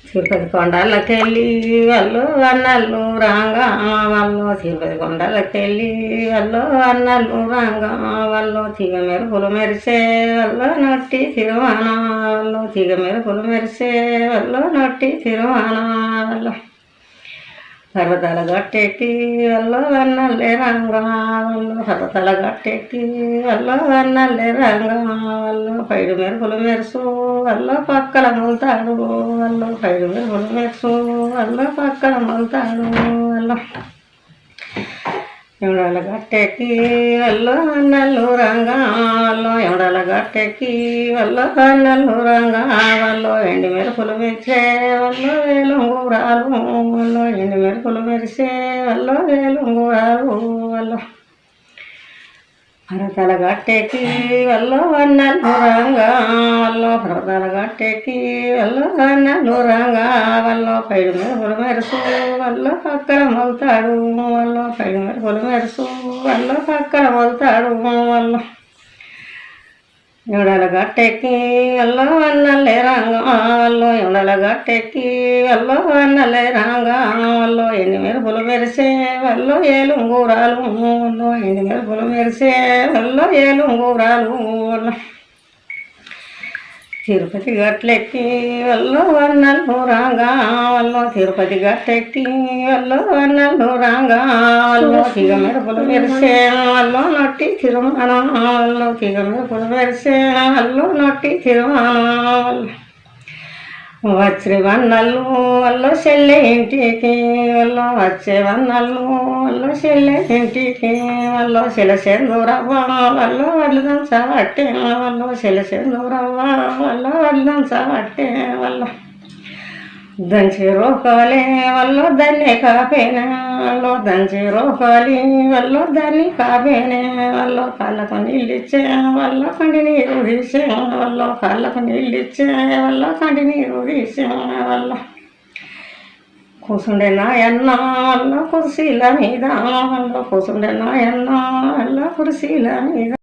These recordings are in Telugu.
తిరుపతి కొండలకెళ్ళి వాళ్ళు అన్నలు రాంగా వాళ్ళు తిరుపతి కొండలకెళ్ళి వాళ్ళు అన్నలు రాంగా వాళ్ళు తీగ మెరుపులు మెరిసే వాళ్ళు నొట్టి తిరువాన వాళ్ళు తీగ మెరుపులు మెరిసే వాళ్ళు నొట్టి తిరువాన వాళ్ళు పర్వతాల గట్టెక్కి వాళ్ళు అన్నల్లే రంగా వాళ్ళు పర్వతాల గట్టెక్కి వాళ్ళు అన్నల్లే రంగా వాళ్ళు పైడు మెరుపులు మెరుసు వాళ్ళు పక్కల మొలుతాడు వాళ్ళు పైడు మెరుపులు మెరుసు వాళ్ళు పక్కల మొలుతాడు వాళ్ళు ఎవడాల గట్టెక్కి వాళ్ళు అన్నలు రంగా వాళ్ళు ఎవడాల గట్టెక్కి వాళ్ళు అన్నలు రంగా వాళ్ళు ఎండి మెరుపులు మెరిసే వాళ్ళు వేలుంగురాలు వాళ్ళు ఎండి మెరుపులు మెరిసే వాళ్ళు వేలుంగురాలు వాళ్ళు పర్వతాల గట్టెక్కి వాళ్ళు అన్నలు రంగా వాళ్ళు పర్వతాల గట్టెక్కి వాళ్ళు అన్నలు రంగా వాళ్ళు పైడు మెరుపులు మెరుసు వాళ్ళు పక్కన మొలుతాడు వాళ్ళు పైడు మెరుపులు మెరుసు వాళ్ళు పక్కన మొలుతాడు వాళ్ళు ఎవడాల గట్టెక్కి వాళ్ళు అన్నలే రంగా వాళ్ళు ఎవడాల గట్టెక్కి వాళ్ళు అన్నలే రంగా వాళ్ళు ఎన్ని మెరుపులు మెరిసే వాళ్ళు ఏలుంగూరాలు వాళ్ళు ఎన్ని మెరుపులు మెరిసే వాళ్ళు ఏలుంగూరాలు వాళ్ళు తిరుపతి గట్లెక్కి వాళ్ళు అన్నలు రాంగా వాళ్ళు తిరుపతి గట్టెక్కి వాళ్ళు అన్నలు రాంగా వాళ్ళు తీగ మెరుపులు మెరిసే వాళ్ళు నొట్టి తిరుమాన వాళ్ళు తీగ మెరుపులు మెరిసే వాళ్ళు నొట్టి తిరుమాన వాళ్ళు వచ్చే వన్నలు వాళ్ళు చెల్లె ఇంటికి వాళ్ళు వచ్చే వన్నలు వాళ్ళు చెల్లె ఇంటికి వాళ్ళు సెలసేందూరవ్వ వాళ్ళు వడ్లు దంచబట్టే వాళ్ళు సెలసేందూరవ్వ వాళ్ళు వడ్లు దంచబట్టే వాళ్ళు దంచి రోకాలే వాళ్ళు దాన్ని కాపేనే వాళ్ళు దంచి రోకాలి వాళ్ళు దాన్ని కాపేనే వాళ్ళు కాళ్ళకు నీళ్ళు ఇచ్చే వాళ్ళు కంటి నీరు తీసే వాళ్ళు కాళ్ళకు నీళ్ళు ఇచ్చే వాళ్ళు కంటి నీరు తీసే వాళ్ళు కూసుండే నాయన్న వాళ్ళ కుర్చీల మీద వాళ్ళు కూసుండే నాయన్న వాళ్ళ కుర్చీల మీద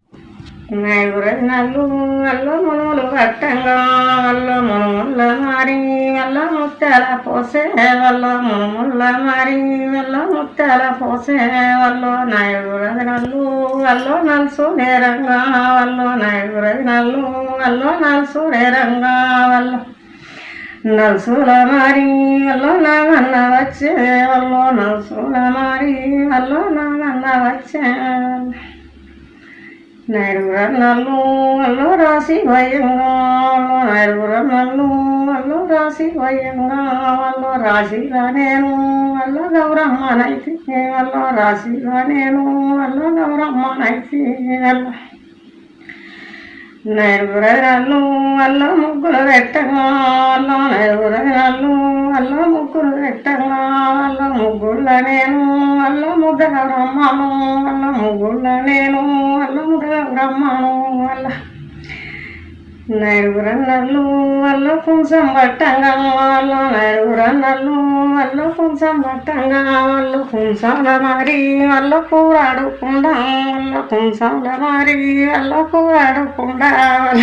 నాయకురజనాలు వాళ్ళు మునుములు కట్టంగా వాళ్ళు మునుముళ్ళ మారి వాళ్ళ ముత్యాల పోసే వాళ్ళు మునుముళ్ళ మారి వాళ్ళ ముత్యాల పోసే వాళ్ళు నాయకురజనాలు వాళ్ళు నలుసు నేరంగా వాళ్ళు నాయకురజనాలు వాళ్ళు నలుసు నేరంగా వాళ్ళు నలుసుల మారి వాళ్ళు నాగన్న వచ్చే వాళ్ళు నలుసుల మారి వాళ్ళు నాగన్న వచ్చే నలుగురన్నలు వాళ్ళు రాసి భయంగా నలుగురన్నలు వాళ్ళు రాసి భయంగా వాళ్ళు రాశిగా నేను వాళ్ళ గౌరమ్మనైతే వాళ్ళ రాశిగా నేను వాళ్ళ గౌరమ్మనైతే వాళ్ళ నలుగురన్నలు వాళ్ళ ముగ్గులు పెట్టగా వాళ్ళ నలుగురన్నలు వాళ్ళ ముగ్గులు పెట్టగా వాళ్ళ ముగ్గుళ్ళ నేను వాళ్ళ ముద్ద గౌరమ్మను వాళ్ళ ముగ్గుళ్ళ నేను వాళ్ళ ముద్ద గౌరమ్మను వాళ్ళ నలుగురన్నలు వాళ్ళు కుంసం పట్టంగా వాళ్ళు నలుగురన్నలు వాళ్ళు కుంసం పట్టంగా వాళ్ళు కుంసాల మారి వాళ్ళు కూరాడుకుండా వాళ్ళ కుంసాల మారి వాళ్ళు కూరాడుకుండా వాళ్ళ